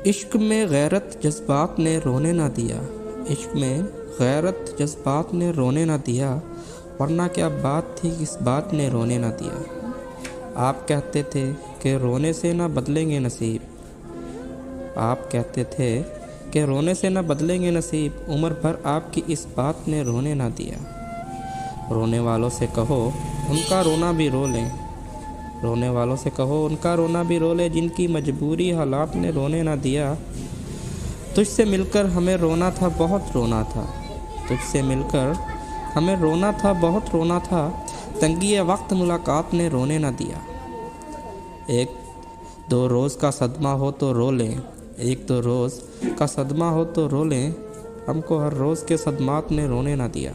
इश्क में गैरत जज्बात ने रोने ना दिया, इश्क में गैरत जज्बात ने रोने ना दिया, वरना क्या बात थी किस बात ने रोने ना दिया। आप कहते थे कि रोने से ना बदलेंगे नसीब, आप कहते थे कि रोने से ना बदलेंगे नसीब, उम्र भर आपकी इस बात ने रोने ना दिया। रोने वालों से कहो उनका रोना भी रो लें, रोने वालों से कहो उनका रोना भी रो ले, जिनकी मजबूरी हालात ने रोने ना दिया। तुझसे मिलकर हमें रोना था, बहुत रोना था, तुझसे मिलकर हमें रोना था, बहुत रोना था, तंगी वक्त मुलाकात ने रोने ना दिया। एक दो रोज़ का सदमा हो तो रो लें, एक दो रोज़ का सदमा हो तो रो लें, हमको हर रोज़ के सदमात ने रोने ना दिया।